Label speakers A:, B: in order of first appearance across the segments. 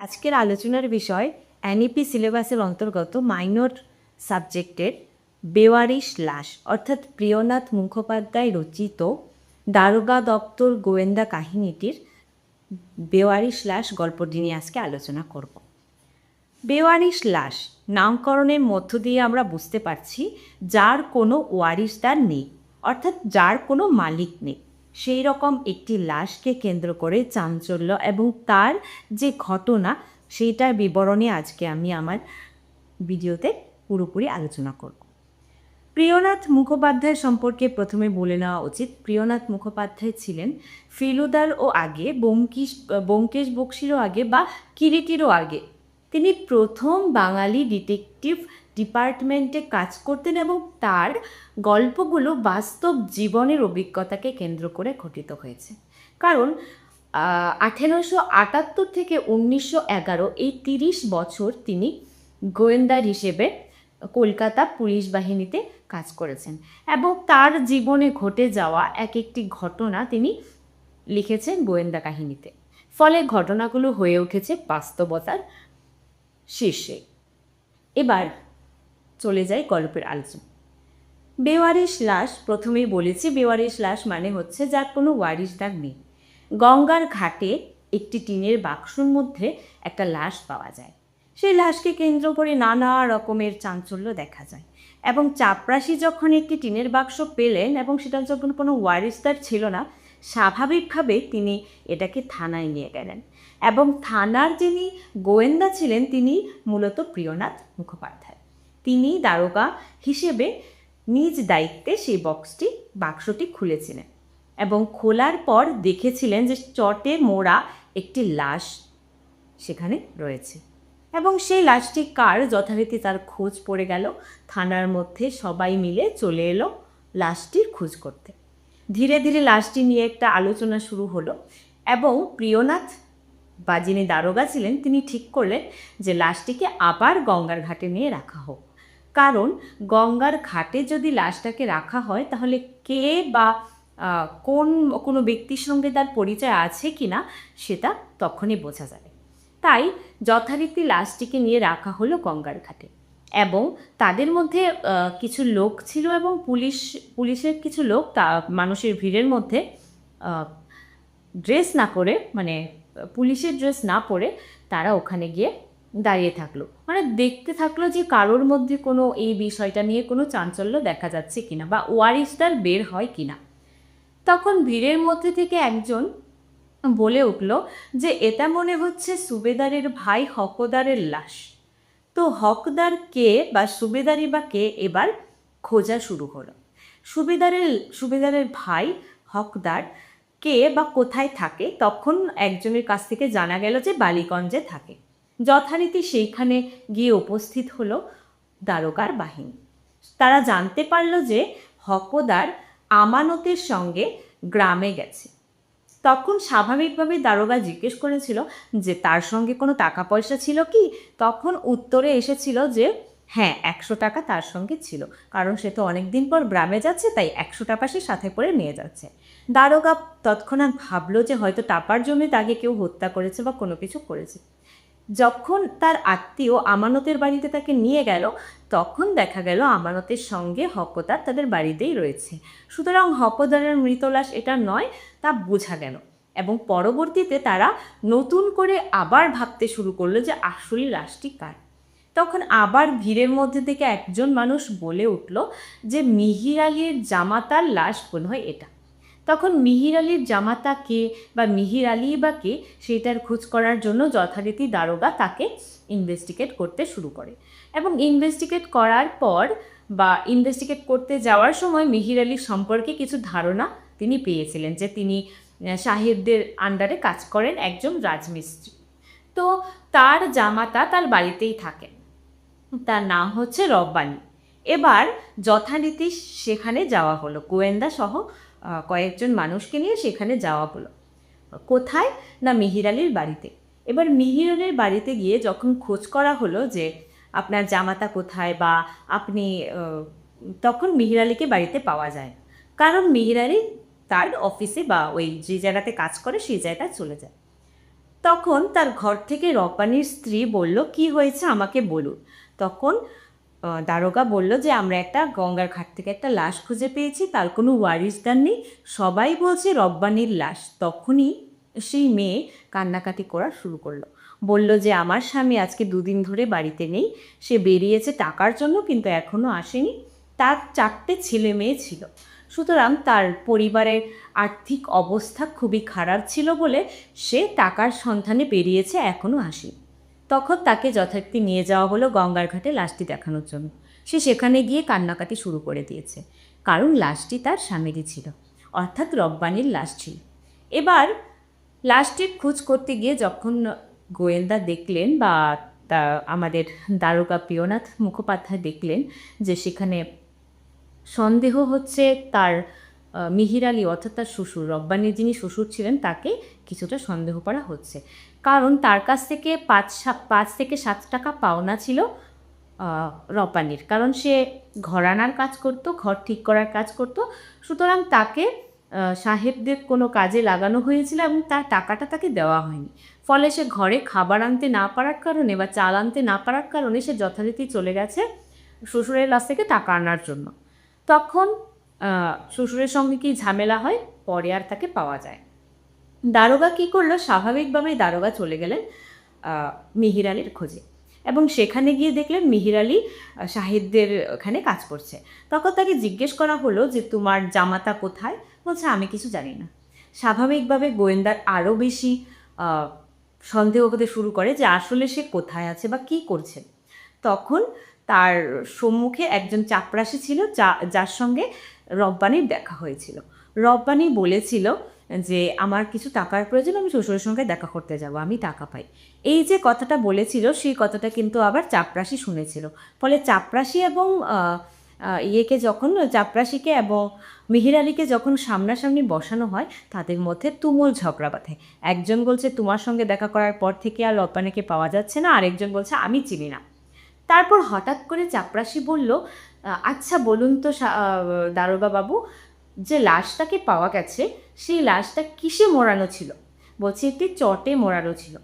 A: আজকের আলোচনার বিষয় এনইপি সিলেবাসের অন্তর্গত মাইনর সাবজেক্টের বেওয়ারিশ লাশ অর্থাৎ প্রিয়নাথ মুখোপাধ্যায় রচিত দারোগা দপ্তর গোয়েন্দা কাহিনীটির বেওয়ারিশ লাশ গল্পটি নিয়ে আজকে আলোচনা করব। বেওয়ারিশ লাশ নামকরণের মধ্য দিয়ে আমরা বুঝতে পারছি যার কোনো ওয়ারিশদার নেই, অর্থাৎ যার কোনো মালিক নেই। সেই রকম একটি লাশকে কেন্দ্র করে চাঞ্চল্য এবং তার যে ঘটনা সেইটার বিবরণে আজকে আমি আমার ভিডিওতে পুরোপুরি আলোচনা করব। প্রিয়নাথ মুখোপাধ্যায় সম্পর্কে প্রথমে বলে নেওয়া উচিত। প্রিয়নাথ মুখোপাধ্যায় ছিলেন ফেলুদারও আগে, ব্যোমকেশ বক্সিরও আগে বা কিরিটিরও আগে তিনি প্রথম বাঙালি ডিটেকটিভ ডিপার্টমেন্টে কাজ করতেন এবং তার গল্পগুলো বাস্তব জীবনের অভিজ্ঞতাকে কেন্দ্র করে গঠিত হয়েছে। কারণ 1878 থেকে 1911 এই 30 বছর তিনি গোয়েন্দার হিসেবে কলকাতা পুলিশ বাহিনীতে কাজ করেছেন এবং তার জীবনে ঘটে যাওয়া এক একটি ঘটনা তিনি লিখেছেন গোয়েন্দা কাহিনীতে। ফলে ঘটনাগুলো হয়ে উঠেছে বাস্তবতার শীর্ষে। এবার চলে যাই গল্পের আলোচনা। বেওয়ারিশ লাশ, প্রথমেই বলেছি বেওয়ারিশ লাশ মানে হচ্ছে যার কোনো ওয়ারিশদার নেই। গঙ্গার ঘাটে একটি টিনের বাক্সর মধ্যে একটা লাশ পাওয়া যায়। সেই লাশকে কেন্দ্র করে নানা রকমের চাঞ্চল্য দেখা যায় এবং চাপরাশি যখন একটি টিনের বাক্স পেলেন এবং সেটা যখন কোনো ওয়ারিশদার ছিল না, স্বাভাবিকভাবে তিনি এটাকে থানায় নিয়ে গেলেন এবং থানার যিনি গোয়েন্দা ছিলেন তিনি মূলত প্রিয়নাথ মুখোপাধ্যায়। তিনি দারোগা হিসেবে নিজ দায়িত্বে সেই বাক্সটি খুলেছিলেন এবং খোলার পর দেখেছিলেন যে চটে মোড়া একটি লাশ সেখানে রয়েছে এবং সেই লাশটি কার যথারীতি তার খোঁজ পড়ে গেল। থানার মধ্যে সবাই মিলে চলে এলো লাশটির খোঁজ করতে। ধীরে ধীরে লাশটি নিয়ে একটা আলোচনা শুরু হলো এবং প্রিয়নাথ বা যিনি দারোগা ছিলেন তিনি ঠিক করলেন যে লাশটিকে আবার গঙ্গার ঘাটে নিয়ে রাখা হোক। কারণ গঙ্গার ঘাটে যদি লাশটাকে রাখা হয় তাহলে কে বা কোনো ব্যক্তির সঙ্গে তার পরিচয় আছে কি না সেটা তখনই বোঝা যাবে। তাই যথারীতি লাশটিকে নিয়ে রাখা হলো গঙ্গার ঘাটে এবং তাদের মধ্যে কিছু লোক ছিল এবং পুলিশের কিছু লোক মানুষের ভিড়ের মধ্যে ড্রেস না করে, মানে পুলিশের ড্রেস না পরে তারা ওখানে গিয়ে দাঁড়িয়ে থাকলো, মানে দেখতে থাকলো যে কারোর মধ্যে কোনো এই বিষয়টা নিয়ে কোনো চাঞ্চল্য দেখা যাচ্ছে কিনা বা ওয়ারিশদার বের হয় কিনা। তখন ভিড়ের মধ্যে থেকে একজন বলে উঠল যে এটা মনে হচ্ছে সুবেদারের ভাই হকদারের লাশ। তো হকদার কে বা সুবেদারি বা কে এবার খোঁজা শুরু হলো। সুবেদারের ভাই হকদার কে বা কোথায় থাকে তখন একজনের কাছ থেকে জানা গেল যে বালিগঞ্জে থাকে। যথারীতি সেইখানে গিয়ে উপস্থিত হলো দারোগার বাহিনী। তারা জানতে পারল যে হকদার আমানতের সঙ্গে গ্রামে গেছে। তখন স্বাভাবিকভাবে দারোগা জিজ্ঞেস করেছিল যে তার সঙ্গে কোনো টাকা পয়সা ছিল কি। তখন উত্তরে এসেছিল যে হ্যাঁ, 100 টাকা তার সঙ্গে ছিল, কারণ সে তো অনেক দিন পর গ্রামে যাচ্ছে, তাই 100 টাকা সে সাথে করে নিয়ে যাচ্ছে। দারোগা তৎক্ষণাৎ ভাবলো যে হয়তো টাকার জন্য তাকে কেউ হত্যা করেছে বা কোনো কিছু করেছে। যখন তার আত্মীয় আমানতের বাড়িতে তাকে নিয়ে গেল তখন দেখা গেল আমানতের সঙ্গে হকদার তাদের বাড়িতেই রয়েছে। সুতরাং হকদারের মৃতলাশ এটা নয় তা বোঝা গেল এবং পরবর্তীতে তারা নতুন করে আবার ভাবতে শুরু করলো যে আসলে লাশটি কার। তখন আবার ভিড়ের মধ্যে থেকে একজন মানুষ বলে উঠল যে মিহির আলীর জামাতার লাশ মনে হয় এটা। তখন মিহির আলীর জামাতা কে বা মিহির আলী বা কে সেটার খোঁজ করার জন্য যথারীতি দারোগা তাকে ইনভেস্টিগেট করতে শুরু করে এবং ইনভেস্টিগেট করার পর বা ইনভেস্টিগেট করতে যাওয়ার সময় মিহির আলীর সম্পর্কে কিছু ধারণা তিনি পেয়েছিলেন যে তিনি সাহেবদের আন্ডারে কাজ করেন, একজন রাজমিস্ত্রি। তো তার জামাতা তার বাড়িতেই থাকেন, তার নাম হচ্ছে রব্বানি। এবার যথারীতি সেখানে যাওয়া হলো, গোয়েন্দা সহ কয়েকজন মানুষকে নিয়ে সেখানে যাওয়া হলো। কোথায় না মিহির আলীর বাড়িতে। এবার মিহির আলীর বাড়িতে গিয়ে যখন খোঁজ করা হলো যে আপনার জামাতা কোথায় বা আপনি, তখন মিহির আলীকে বাড়িতে পাওয়া যায়, কারণ মিহির আলী তার অফিসে বা ওই যে জায়গাতে কাজ করে সেই জায়গায় চলে যায়। তখন তার ঘর থেকে রপানির স্ত্রী বলল, কি হয়েছে আমাকে বলুন। তখন দারোগা বলল যে আমরা একটা গঙ্গার ঘাট থেকে একটা লাশ খুঁজে পেয়েছি, তার কোনো ওয়ারিসদার নেই, সবাই বলছে রব্বানির লাশ। তখনই সেই মেয়ে কান্নাকাটি করা শুরু করলো, বলল যে আমার স্বামী আজকে 2 দিন ধরে বাড়িতে নেই, সে বেরিয়েছে টাকার জন্য কিন্তু এখনও আসেনি। তার 4টে ছেলে মেয়ে ছিল, সুতরাং তার পরিবারের আর্থিক অবস্থা খুবই খারাপ ছিল বলে সে টাকার সন্ধানে বেরিয়েছে, এখনও আসেনি। তখন তাকে যথারীতি নিয়ে যাওয়া হলো গঙ্গার ঘাটে লাশটি দেখানোর জন্য। সে সেখানে গিয়ে কান্নাকাটি শুরু করে দিয়েছে, কারণ লাশটি তার স্বামীরই ছিল, অর্থাৎ রব্বানির লাশ ছিল। এবার লাশটির খোঁজ করতে গিয়ে যখন গোয়েন্দা দেখলেন বা আমাদের দারোগা প্রিয়নাথ মুখোপাধ্যায় দেখলেন যে সেখানে সন্দেহ হচ্ছে তার মিহির আলী অর্থাৎ তার শ্বশুর, রব্বানির যিনি শ্বশুর ছিলেন তাকে কিছুটা সন্দেহ করা হচ্ছে, কারণ তার কাছ থেকে 5 থেকে 7 টাকা পাওনা ছিল রব্বানির, কারণ সে ঘরানার কাজ করত, ঘর ঠিক করার কাজ করত। সুতরাং তাকে সাহেবদের কোনো কাজে লাগানো হয়েছিল এবং তার টাকাটা তাকে দেওয়া হয়নি। ফলে সে ঘরে খাবার আনতে না পারার কারণে বা চাল আনতে না পারার কারণে সে যথারীতি চলে গেছে শ্বশুরের কাছ থেকে টাকা আনার জন্য। তখন শ্বশুরের সঙ্গে কি ঝামেলা হয়, পরে আর তাকে পাওয়া যায়। দারোগা কী করলো, স্বাভাবিকভাবেই দারোগা চলে গেলেন মিহির আলীর খোঁজে এবং সেখানে গিয়ে দেখলেন মিহির আলী সাহেবদের ওখানে কাজ করছে। তখন তাকে জিজ্ঞেস করা হলো যে তোমার জামাতা কোথায়? বলছে আমি কিছু জানি না। স্বাভাবিকভাবে গোয়েন্দার আরও বেশি সন্দেহ হতে শুরু করে যে আসলে সে কোথায় আছে বা কী করছে। তখন তার সম্মুখে একজন চাপরাশি ছিল যার সঙ্গে রব্বানির দেখা হয়েছিল। রব্বানি বলেছিল যে আমার কিছু টাকার প্রয়োজন, আমি শ্বশুরের সঙ্গে দেখা করতে যাব, আমি টাকা পাই। এই যে কথাটা বলেছিল সেই কথাটা কিন্তু আবার চাপরাশি শুনেছিল। ফলে চাপরাশি এবং চাপরাশিকে এবং মিহির আলীকে যখন সামনাসামনি বসানো হয় তাদের মধ্যে তুমুল ঝগড়া বাঁধে। একজন বলছে তোমার সঙ্গে দেখা করার পর থেকে আর রব্বানিকে পাওয়া যাচ্ছে না, আরেকজন বলছে আমি চিনি না। তারপর হঠাৎ করে চাপরাশি বলল, আচ্ছা বলুন তো দারোগা বাবু, যে লাশটাকে পাওয়া গেছে সেই লাশটা কিসে মোড়ানো ছিল? বলছে একটি চটে মোড়ানো ছিল।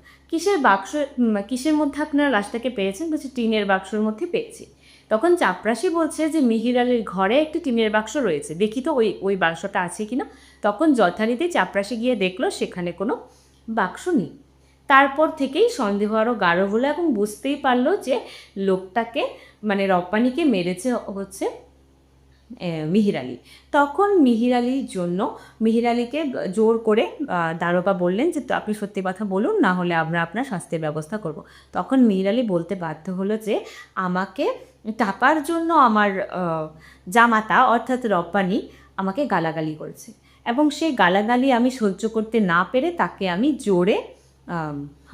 A: কিসের মধ্যে আপনারা লাশটাকে পেয়েছেন? বলছে টিনের বাক্সর মধ্যে পেয়েছি। তখন চাপরাশি বলছে যে মিহির আলীর ঘরে একটি টিনের বাক্স রয়েছে, দেখি তো ওই বাক্সটা আছে কিনা। তখন যথারীতি চাপরাশি গিয়ে দেখলো সেখানে কোনো বাক্স নেই। তারপর থেকেই সন্দেহ আরও গাঢ় হলো এবং বুঝতেই পারলো যে লোকটাকে মানে রব্বানিকে মেরেছে হচ্ছে মিহির আলী। তখন মিহির আলীর জন্য মিহির আলীকে জোর করে দারোগা বললেন যে আপনি সত্যি কথা বলুন, না হলে আমরা আপনার শাস্তির ব্যবস্থা করব। তখন মিহির আলী বলতে বাধ্য হলো যে আমাকে টাকার জন্য আমার জামাতা অর্থাৎ রব্বানি আমাকে গালাগালি করেছে এবং সেই গালাগালি আমি সহ্য করতে না পেরে তাকে আমি জোরে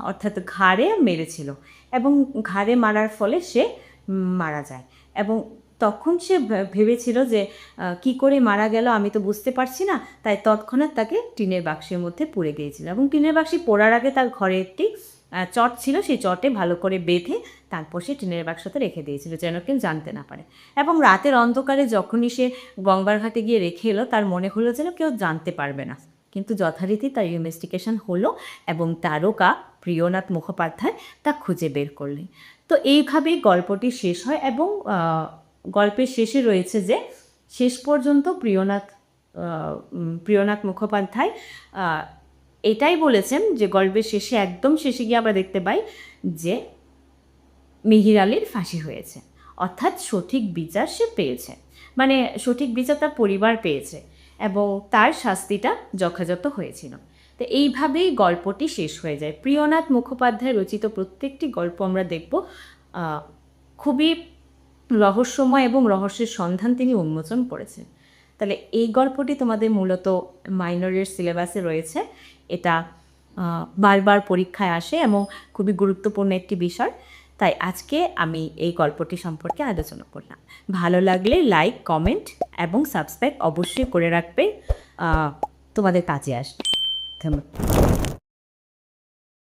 A: অর্থাৎ ঘাড়ে মেরেছিল এবং ঘাড়ে মারার ফলে সে মারা যায়। এবং তখন সে ভেবেছিল যে কি করে মারা গেল আমি তো বুঝতে পারছি না, তাই তৎক্ষণাৎ তাকে টিনের বাক্সের মধ্যে পুড়ে গিয়েছিল এবং টিনের বাক্সে পোড়ার আগে তার ঘরে একটি চট ছিল, সেই চটে ভালো করে বেঁধে তারপর সে টিনের বাক্সতে রেখে দিয়েছিল যেন কেউ জানতে না পারে। এবং রাতের অন্ধকারে যখনই সে গঙ্গার ঘাটে গিয়ে রেখে এলো তার মনে হলো যেন কেউ জানতে পারবে না, কিন্তু যথারীতি তার ইনভেস্টিগেশন হলো এবং তারকা প্রিয়নাথ মুখোপাধ্যায় তা খুঁজে বের করলেন। তো এইভাবেই গল্পটি শেষ হয় এবং গল্পের শেষে রয়েছে যে শেষ পর্যন্ত প্রিয়নাথ মুখোপাধ্যায় এটাই বলেছেন যে গল্পের শেষে একদম শেষে গিয়ে আমরা দেখতে পাই যে মিহির আলীর ফাঁসি হয়েছে, অর্থাৎ সঠিক বিচার সে পেয়েছে, মানে সঠিক বিচার তার পরিবার পেয়েছে এবং তার শাস্তিটা যথাযথ হয়েছিল। তো এইভাবেই গল্পটি শেষ হয়ে যায়। প্রিয়নাথ মুখোপাধ্যায় রচিত প্রত্যেকটি গল্প আমরা দেখব খুবই রহস্যময় এবং রহস্যের সন্ধান তিনি উন্মোচন করেছেন। তাহলে এই গল্পটি তোমাদের মূলত মাইনরের সিলেবাসে রয়েছে, এটা বারবার পরীক্ষায় আসে এবং খুবই গুরুত্বপূর্ণ একটি বিষয়, তাই আজকে আমি এই গল্পটি সম্পর্কে আলোচনা করলাম। ভালো লাগলে লাইক, কমেন্ট এবং সাবস্ক্রাইব অবশ্যই করে রাখবে, তোমাদের কাজে আসবে। ধন্যবাদ।